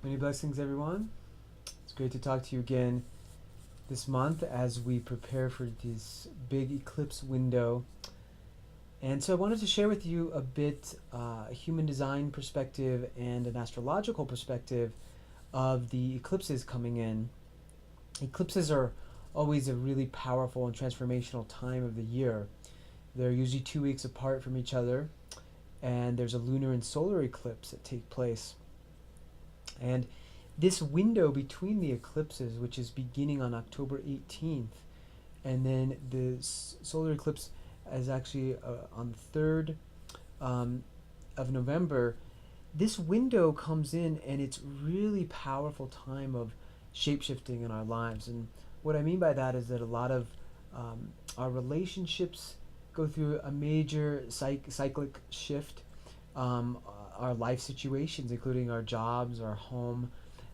Many blessings, everyone. It's great to talk to you again this month as we prepare for this big eclipse window. And so I wanted to share with you a bit a human design perspective and an astrological perspective of the eclipses coming in. Eclipses are always a really powerful and transformational time of the year. They're usually 2 weeks apart from each other, and there's a lunar and solar eclipse that take place. And this window between the eclipses, which is beginning on October 18th, and then the solar eclipse is actually on the 3rd of November, this window comes in and it's really powerful time of shapeshifting in our lives. And what I mean by that is that a lot of our relationships go through a major cyclic shift. Our life situations, including our jobs, our home,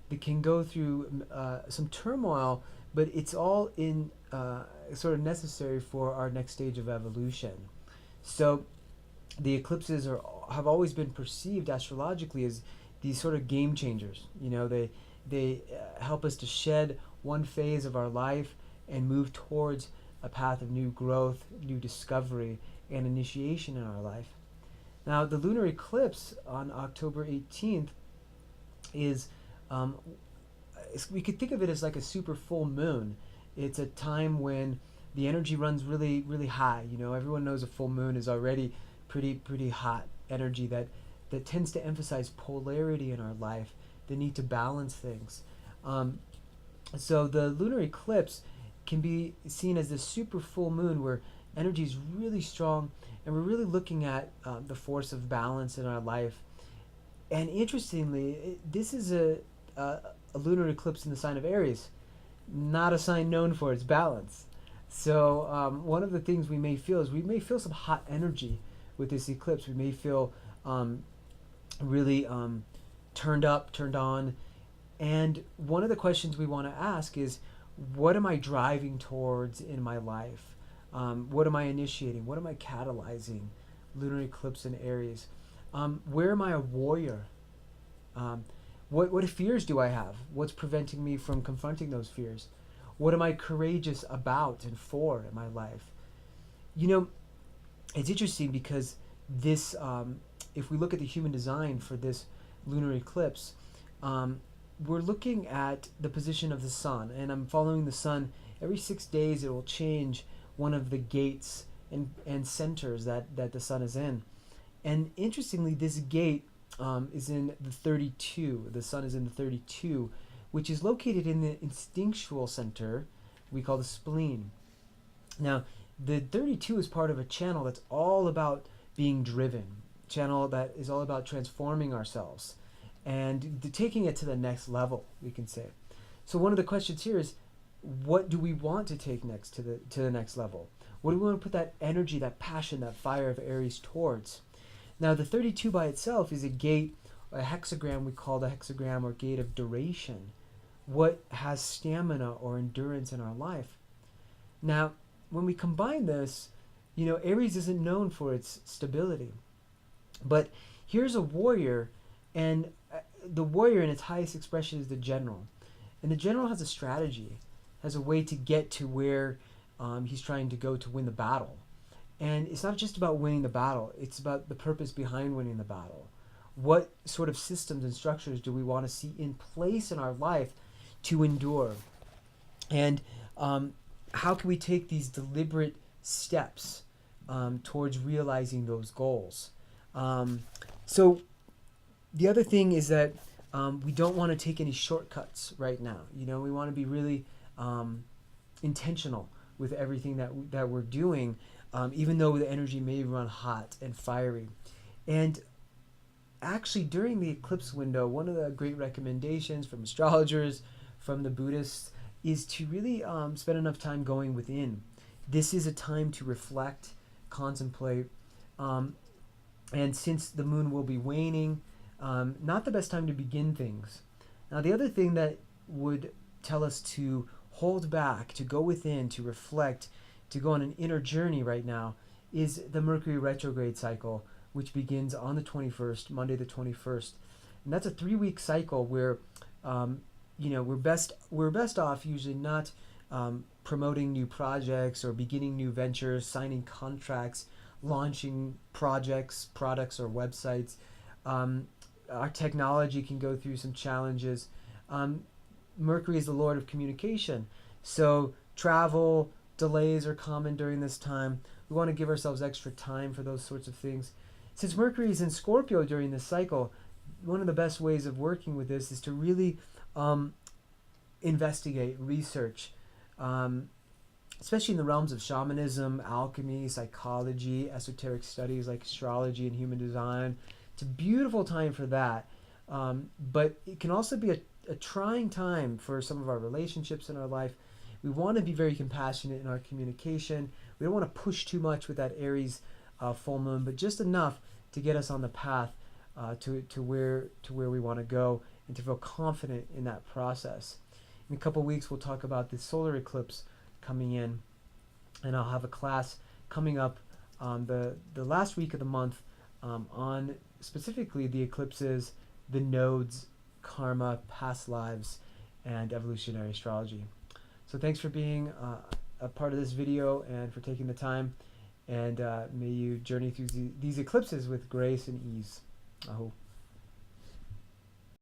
they can go through some turmoil, but it's all in sort of necessary for our next stage of evolution. So the eclipses have always been perceived astrologically as these sort of game changers. They help us to shed one phase of our life and move towards a path of new growth, new discovery, and initiation in our life. Now, the lunar eclipse on October 18th is, we could think of it as like a super full moon. It's a time when the energy runs really, really high. Everyone knows a full moon is already pretty hot energy that tends to emphasize polarity in our life, the need to balance things. So the lunar eclipse can be seen as this super full moon where energy is really strong, and we're really looking at the force of balance in our life. And interestingly, this is a lunar eclipse in the sign of Aries, not a sign known for its balance. So one of the things we may feel is we may feel some hot energy with this eclipse. We may feel really turned up, turned on. And one of the questions we want to ask is, what am I driving towards in my life? What am I initiating? What am I catalyzing? Lunar eclipse in Aries. Where am I a warrior? What fears do I have? What's preventing me from confronting those fears? What am I courageous about and for in my life? It's interesting because this, if we look at the human design for this lunar eclipse, we're looking at the position of the sun, and I'm following the sun. Every 6 days it will change one of the gates and centers that the sun is in. And interestingly, this gate is in the 32. The sun is in the 32, which is located in the instinctual center we call the spleen. Now, the 32 is part of a channel that's all about being driven, channel that is all about transforming ourselves and taking it to the next level, we can say. So one of the questions here is, what do we want to take next to the next level? What do we want to put that energy, that passion, that fire of Aries towards? Now, the 32 by itself is a gate, a hexagram we call the hexagram or gate of duration. What has stamina or endurance in our life? Now, when we combine this, Aries isn't known for its stability. But here's a warrior, and the warrior in its highest expression is the general. And the general has a strategy, has a way to get to where he's trying to go to win the battle. And it's not just about winning the battle, it's about the purpose behind winning the battle. What sort of systems and structures do we want to see in place in our life to endure? And how can we take these deliberate steps towards realizing those goals? So the other thing is that we don't want to take any shortcuts right now. We want to be really intentional with everything that we're doing, even though the energy may run hot and fiery. And actually, during the eclipse window, one of the great recommendations from astrologers, from the Buddhists, is to really spend enough time going within. This is a time to reflect, contemplate, and since the moon will be waning, not the best time to begin things. Now, the other thing that would tell us to hold back, to go within, to reflect, to go on an inner journey right now is the Mercury retrograde cycle, which begins on the 21st, Monday the 21st. and that's a 3-week cycle where we're best off usually not promoting new projects or beginning new ventures, signing contracts, launching projects, products, or websites. Um, our technology can go through some challenges. Um, Mercury is the lord of communication, so travel delays are common during this time. We want to give ourselves extra time for those sorts of things. Since Mercury is in Scorpio during this cycle, one of the best ways of working with this is to really um, investigate, research, um, especially in the realms of shamanism, alchemy, psychology, esoteric studies like astrology and human design. It's a beautiful time for that. But it can also be a trying time for some of our relationships in our life. We want to be very compassionate in our communication. We don't want to push too much with that Aries full moon, but just enough to get us on the path to where we want to go and to feel confident in that process. In a couple weeks, we'll talk about the solar eclipse coming in, and I'll have a class coming up the last week of the month on specifically the eclipses, the nodes, karma, past lives, and evolutionary astrology. So thanks for being a part of this video and for taking the time, and may you journey through these eclipses with grace and ease. I hope.